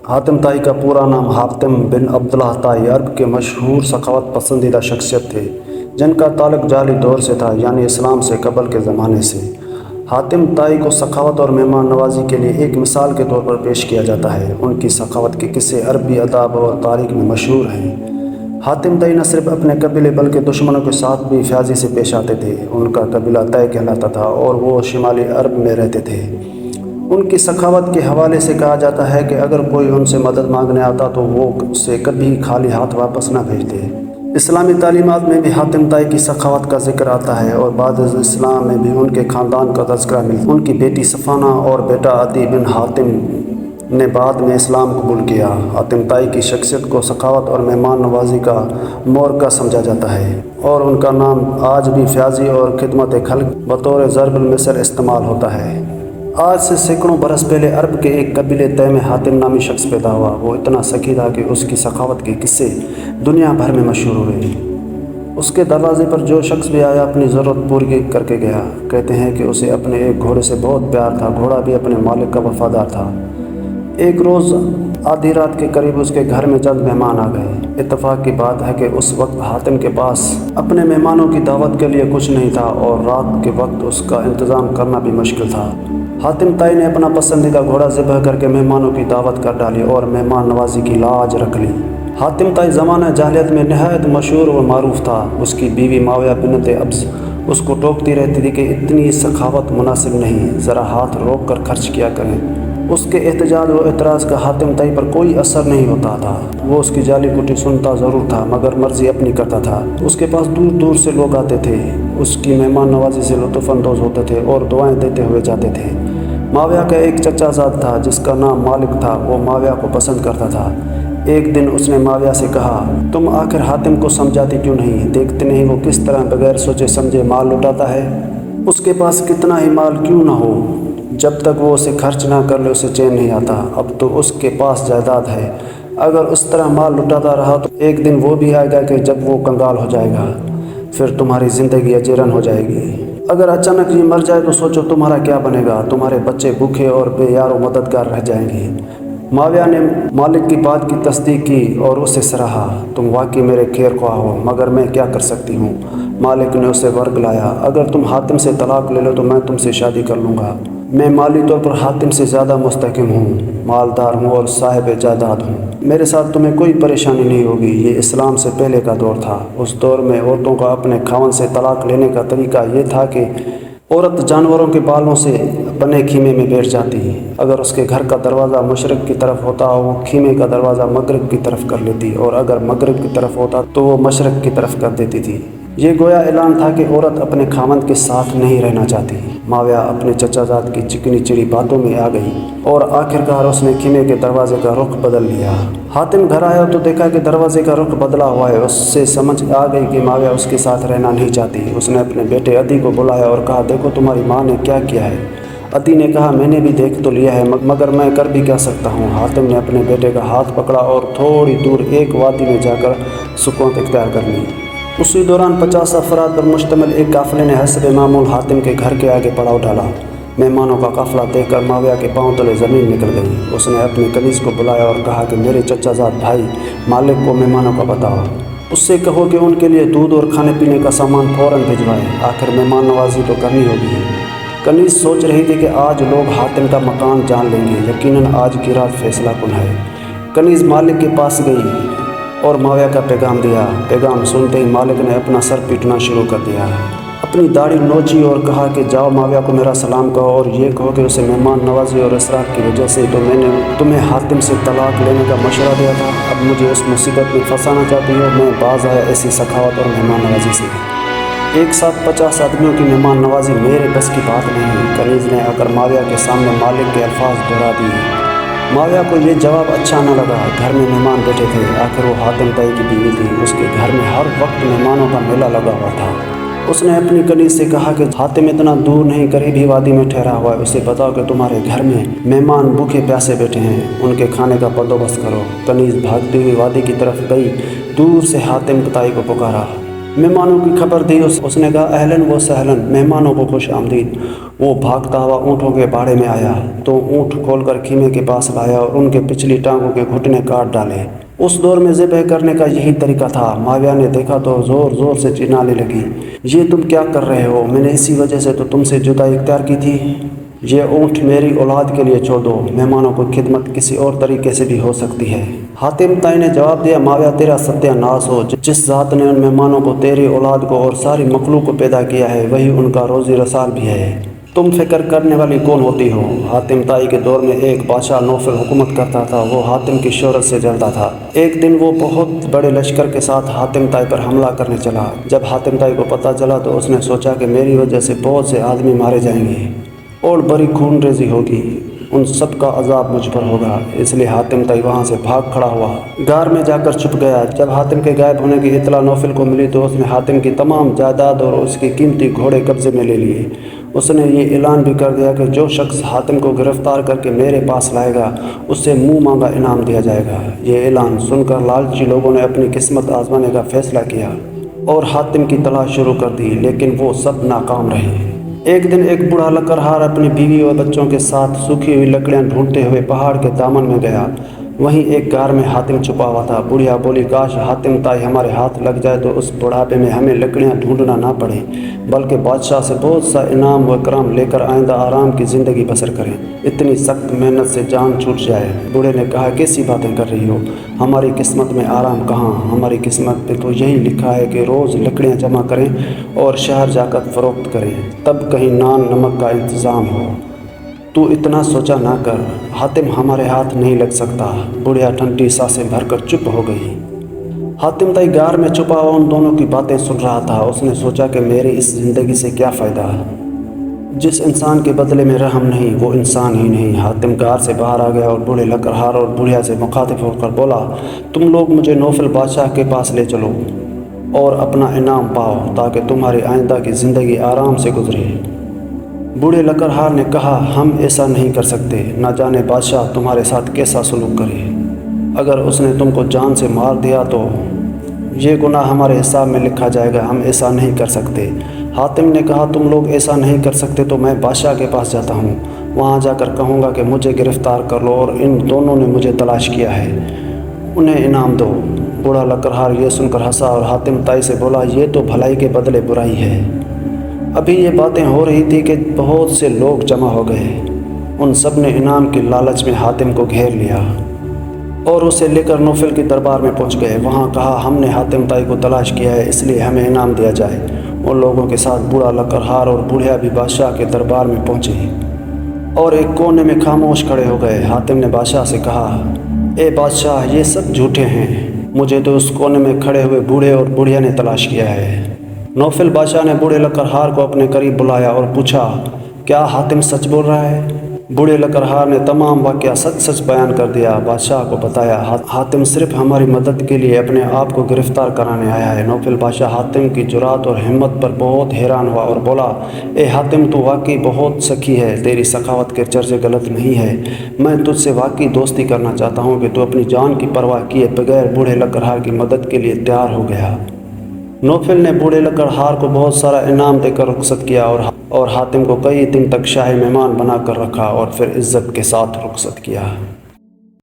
حاتم طائی کا پورا نام حاتم بن عبداللہ طائی عرب کے مشہور سخاوت پسندیدہ شخصیت تھے جن کا تعلق جاہلی دور سے تھا، یعنی اسلام سے قبل کے زمانے سے۔ حاتم طائی کو سخاوت اور مہمان نوازی کے لیے ایک مثال کے طور پر پیش کیا جاتا ہے۔ ان کی سخاوت کے قصے عربی ادب اور تاریخ میں مشہور ہیں۔ حاتم طائی نہ صرف اپنے قبیلے بلکہ دشمنوں کے ساتھ بھی فیاضی سے پیش آتے تھے۔ ان کا قبیلہ طائی کہلاتا تھا اور وہ شمالی عرب میں رہتے تھے۔ ان کی سخاوت کے حوالے سے کہا جاتا ہے کہ اگر کوئی ان سے مدد مانگنے آتا تو وہ اسے کبھی خالی ہاتھ واپس نہ بھیجتے۔ اسلامی تعلیمات میں بھی حاتم طائی کی سخاوت کا ذکر آتا ہے اور بعد اسلام میں بھی ان کے خاندان کا تذکرہ ملتا ہے۔ ان کی بیٹی صفانہ اور بیٹا عدی بن حاتم نے بعد میں اسلام قبول کیا۔ حاتم طائی کی شخصیت کو سخاوت اور مہمان نوازی کا مورکہ سمجھا جاتا ہے اور ان کا نام آج بھی فیاضی اور خدمت خلق بطور ضرب المثل استعمال ہوتا ہے۔ آج سے سینکڑوں برس پہلے عرب کے ایک قبیلے طے میں حاتم نامی شخص پیدا ہوا۔ وہ اتنا سخی تھا کہ اس کی سخاوت کے قصے دنیا بھر میں مشہور ہوئے۔ اس کے دروازے پر جو شخص بھی آیا اپنی ضرورت پوری کر کے گیا۔ کہتے ہیں کہ اسے اپنے ایک گھوڑے سے بہت پیار تھا، گھوڑا بھی اپنے مالک کا وفادار تھا۔ ایک روز آدھی رات کے قریب اس کے گھر میں چند مہمان آ گئے۔ اتفاق کی بات ہے کہ اس وقت حاتم کے پاس اپنے مہمانوں کی دعوت کے لیے کچھ نہیں تھا اور رات کے وقت اس کا انتظام کرنا بھی مشکل تھا۔ حاتم طائی نے اپنا پسندیدہ گھوڑا ذبح کر کے مہمانوں کی دعوت کر ڈالی اور مہمان نوازی کی لاج رکھ لی۔ حاتم طائی زمانہ جاہلیت میں نہایت مشہور و معروف تھا۔ اس کی بیوی معاویہ بنت ابز اس کو ٹوکتی رہتی تھی کہ اتنی سخاوت مناسب نہیں، ذرا ہاتھ روک کر خرچ کیا کریں۔ اس کے احتجاج و اعتراض کا حاتم طائی پر کوئی اثر نہیں ہوتا تھا۔ وہ اس کی جالی کٹی سنتا ضرور تھا مگر مرضی اپنی کرتا تھا۔ اس کے پاس دور دور سے لوگ آتے تھے، اس کی مہمان نوازی سے لطف اندوز ہوتے تھے اور دعائیں دیتے ہوئے جاتے تھے۔ معاویہ کا ایک چچا زاد تھا جس کا نام مالک تھا، وہ معاویہ کو پسند کرتا تھا۔ ایک دن اس نے معاویہ سے کہا، تم آخر حاتم کو سمجھاتی کیوں نہیں؟ دیکھتے نہیں وہ کس طرح بغیر سوچے سمجھے مال لٹاتا ہے؟ اس کے پاس کتنا ہی مال کیوں نہ ہو، جب تک وہ اسے خرچ نہ کر لے اسے چین نہیں آتا۔ اب تو اس کے پاس جائیداد ہے، اگر اس طرح مال لٹاتا رہا تو ایک دن وہ بھی آئے گا کہ جب وہ کنگال ہو جائے گا، پھر تمہاری زندگی اجیرن ہو جائے گی۔ اگر اچانک یہ مر جائے تو سوچو تمہارا کیا بنے گا، تمہارے بچے بھوکے اور بے یار و مددگار رہ جائیں گے۔ معاویہ نے مالک کی بات کی تصدیق کی اور اسے سراہا، تم واقعی میرے خیر خواہ ہو، مگر میں کیا کر سکتی ہوں؟ مالک نے اسے ورگ لایا، اگر تم حاتم سے طلاق لے لو تو میں تم سے شادی کر لوں گا۔ میں مالی طور پر حاتم سے زیادہ مستحکم ہوں، مالدار ہوں اور صاحب جائیداد ہوں۔ میرے ساتھ تمہیں کوئی پریشانی نہیں ہوگی۔ یہ اسلام سے پہلے کا دور تھا۔ اس دور میں عورتوں کا اپنے خاوند سے طلاق لینے کا طریقہ یہ تھا کہ عورت جانوروں کے بالوں سے بنے خیمے میں بیٹھ جاتی۔ اگر اس کے گھر کا دروازہ مشرق کی طرف ہوتا وہ خیمے کا دروازہ مغرب کی طرف کر لیتی، اور اگر مغرب کی طرف ہوتا تو وہ مشرق کی طرف کر دیتی تھی۔ یہ گویا اعلان تھا کہ عورت اپنے خاوند کے ساتھ نہیں رہنا چاہتی۔ معاویہ اپنے چچا زاد کی چکنی چڑی باتوں میں آ گئی اور آخرکار اس نے خیمے کے دروازے کا رخ بدل لیا۔ حاتم گھر آیا تو دیکھا کہ دروازے کا رخ بدلا ہوا ہے۔ اس سے سمجھ آ گئی کہ معاویہ اس کے ساتھ رہنا نہیں چاہتی۔ اس نے اپنے بیٹے عدی کو بلایا اور کہا، دیکھو تمہاری ماں نے کیا کیا ہے۔ عدی نے کہا، میں نے بھی دیکھ تو لیا ہے مگر میں کر بھی کیا سکتا ہوں۔ حاتم نے اپنے بیٹے کا ہاتھ پکڑا اور تھوڑی دور ایک وادی میں جا کر سکونت اختیار کر لی۔ اسی دوران 50 افراد پر مشتمل ایک قافلے نے حسب معمول حاتم کے گھر کے آگے پڑاؤ ڈالا۔ مہمانوں کا قافلہ دیکھ کر معاویہ کے پاؤں تلے زمین نکل گئی۔ اس نے اپنے کنیز کو بلایا اور کہا کہ میرے چچا زاد بھائی مالک کو مہمانوں کا بتاؤ، اس سے کہو کہ ان کے لیے دودھ اور کھانے پینے کا سامان فوراً بھجوائے، آخر مہمان نوازی تو کرنی ہوگی۔ کنیز سوچ رہی تھی کہ آج لوگ حاتم کا مکان جان لیں گے، یقیناً آج کی رات فیصلہ کن ہے۔ کنیز مالک کے پاس گئی اور معاویہ کا پیغام دیا۔ پیغام سنتے ہی مالک نے اپنا سر پیٹنا شروع کر دیا، اپنی داڑھی نوچی اور کہا کہ جاؤ معاویہ کو میرا سلام کہو اور یہ کہو کہ اسے مہمان نوازی اور اسراف کی وجہ سے تو میں نے تمہیں حاتم سے طلاق لینے کا مشورہ دیا تھا، اب مجھے اس مصیبت میں پھنسانا چاہتی ہو۔ میں باز آیا ایسی سخاوت اور مہمان نوازی سے، ایک ساتھ 50 آدمیوں کی مہمان نوازی میرے بس کی بات نہیں۔ کنیز نے آ کر معاویہ کے سامنے مالک کے الفاظ دہرا دیے۔ معاویہ کو یہ جواب اچھا نہ لگا۔ گھر میں مہمان بیٹھے تھے، آخر وہ حاتم طائی کی بیوی تھی۔ اس کے گھر میں ہر وقت مہمانوں کا میلہ لگا ہوا تھا۔ اس نے اپنی کنیز سے کہا کہ حاتم اتنا دور نہیں قریب ہی وادی میں ٹھہرا ہوا ہے، اسے بتاؤ کہ تمہارے گھر میں مہمان بھوکے پیاسے بیٹھے ہیں، ان کے کھانے کا بندوبست کرو۔ کنیز بھاگتی ہوئی وادی کی طرف گئی، دور سے حاتم طائی کو پکارا، مہمانوں کی خبر دی۔ اس نے کہا اہلاً و سہلاً، مہمانوں کو خوش آمدید۔ وہ بھاگتا ہوا اونٹوں کے باڑے میں آیا تو اونٹ کھول کر خیمے کے پاس لایا اور ان کے پچھلی ٹانگوں کے گھٹنے کاٹ ڈالے۔ اس دور میں ذبح کرنے کا یہی طریقہ تھا۔ معاویہ نے دیکھا تو زور زور سے چلانے لگی، یہ تم کیا کر رہے ہو؟ میں نے اسی وجہ سے تو تم سے جدائی اختیار کی تھی۔ یہ اونٹ میری اولاد کے لیے چھوڑ دو، مہمانوں کی خدمت کسی اور طریقے سے بھی ہو سکتی ہے۔ حاتم طائی نے جواب دیا، معاویہ تیرا ستیہ ناس ہو، جس ذات نے ان مہمانوں کو، تیری اولاد کو اور ساری مخلوق کو پیدا کیا ہے، وہی ان کا روزی رسال بھی ہے۔ تم فکر کرنے والی کون ہوتی ہو؟ حاتم طائی کے دور میں ایک بادشاہ نوفل حکومت کرتا تھا۔ وہ حاتم کی شہرت سے جلتا تھا۔ ایک دن وہ بہت بڑے لشکر کے ساتھ حاتم طائی پر حملہ کرنے چلا۔ جب حاتم طائی کو پتہ چلا تو اس نے سوچا کہ میری وجہ سے بہت سے آدمی مارے جائیں گے اور بڑی خون ریزی ہوگی، ان سب کا عذاب مجھ پر ہوگا، اس لیے حاتم طائی وہاں سے بھاگ کھڑا ہوا، غار میں جا کر چھپ گیا۔ جب حاتم کے غائب ہونے کی اطلاع نوفل کو ملی تو اس نے حاتم کی تمام جائیداد اور اس کی قیمتی گھوڑے قبضے میں لے لیے۔ اس نے یہ اعلان بھی کر دیا کہ جو شخص حاتم کو گرفتار کر کے میرے پاس لائے گا اسے منہ مانگا انعام دیا جائے گا۔ یہ اعلان سن کر لالچی لوگوں نے اپنی قسمت آزمانے کا فیصلہ کیا اور حاتم کی تلاش شروع کر دی، لیکن وہ سب ناکام رہے۔ ایک دن ایک بوڑھا لکڑہار اپنی بیوی اور بچوں کے ساتھ سوکھی ہوئی لکڑیاں ڈھونڈتے ہوئے پہاڑ کے دامن میں گیا۔ وہیں ایک غار میں حاتم چھپا ہوا تھا۔ بڑھیا بولی، کاش حاتم طائی ہمارے ہاتھ لگ جائے تو اس بڑھاپے میں ہمیں لکڑیاں ڈھونڈنا نہ پڑے، بلکہ بادشاہ سے بہت سا انعام و اکرام لے کر آئندہ آرام کی زندگی بسر کریں، اتنی سخت محنت سے جان چھوٹ جائے۔ بوڑھے نے کہا، کیسی باتیں کر رہی ہو؟ ہماری قسمت میں آرام کہاں؟ ہماری قسمت پہ تو یہی لکھا ہے کہ روز لکڑیاں جمع کریں اور شہر جا کر فروخت کریں، تب کہیں نان نمک کا انتظام ہو۔ تو اتنا سوچا نہ کر، حاتم ہمارے ہاتھ نہیں لگ سکتا۔ بڑھیا ٹھنڈی سانسیں بھر کر چپ ہو گئی۔ حاتم طائی غار میں چھپا ہوا ان دونوں کی باتیں سن رہا تھا۔ اس نے سوچا کہ میری اس زندگی سے کیا فائدہ؟ جس انسان کے بدلے میں رحم نہیں وہ انسان ہی نہیں۔ حاتم غار سے باہر آ گیا اور بوڑھے لکڑہار اور بڑھیا سے مخاطب ہو کر بولا، تم لوگ مجھے نوفل بادشاہ کے پاس لے چلو اور اپنا انعام پاؤ تاکہ تمہاری آئندہ کی زندگی آرام سے گزرے۔ بوڑھے لکڑہار نے کہا، ہم ایسا نہیں کر سکتے، نہ جانے بادشاہ تمہارے ساتھ کیسا سلوک کرے۔ اگر اس نے تم کو جان سے مار دیا تو یہ گناہ ہمارے حساب میں لکھا جائے گا، ہم ایسا نہیں کر سکتے۔ حاتم نے کہا، تم لوگ ایسا نہیں کر سکتے تو میں بادشاہ کے پاس جاتا ہوں، وہاں جا کر کہوں گا کہ مجھے گرفتار کر لو اور ان دونوں نے مجھے تلاش کیا ہے، انہیں انعام دو۔ بوڑھا لکڑہار یہ سن کر ہنسا اور حاتم طائی سے بولا، یہ تو بھلائی کے بدلے برائی ہے۔ ابھی یہ باتیں ہو رہی تھی کہ بہت سے لوگ جمع ہو گئے۔ ان سب نے انعام کی لالچ میں حاتم کو گھیر لیا اور اسے لے کر نوفل کے دربار میں پہنچ گئے۔ وہاں کہا، ہم نے حاتم طائی کو تلاش کیا ہے، اس لیے ہمیں انعام دیا جائے۔ ان لوگوں کے ساتھ بوڑھا لکڑہار اور بوڑھیا بھی بادشاہ کے دربار میں پہنچے اور ایک کونے میں خاموش کھڑے ہو گئے۔ حاتم نے بادشاہ سے کہا، اے بادشاہ، یہ سب جھوٹے ہیں، مجھے تو اس کونے میں کھڑے ہوئے بوڑھے اور بوڑھیا نے تلاش کیا ہے۔ نوفل بادشاہ نے بوڑھے لکڑہار کو اپنے قریب بلایا اور پوچھا، کیا حاتم سچ بول رہا ہے؟ بوڑھے لکڑہار نے تمام واقعہ سچ سچ بیان کر دیا۔ بادشاہ کو بتایا، حاتم صرف ہماری مدد کے لیے اپنے آپ کو گرفتار کرانے آیا ہے۔ نوفل بادشاہ حاتم کی جرات اور ہمت پر بہت حیران ہوا اور بولا، اے حاتم، تو واقعی بہت سخی ہے، تیری سخاوت کے چرچے غلط نہیں ہے۔ میں تجھ سے واقعی دوستی کرنا چاہتا ہوں کہ تو اپنی جان کی پرواہ کیے بغیر بوڑھے لکڑہار کی مدد کے لیے تیار ہو گیا۔ نوفل نے بوڑھے لکڑہار کو بہت سارا انعام دے کر رخصت کیا اور حاتم کو کئی دن تک شاہی مہمان بنا کر رکھا اور پھر عزت کے ساتھ رخصت کیا۔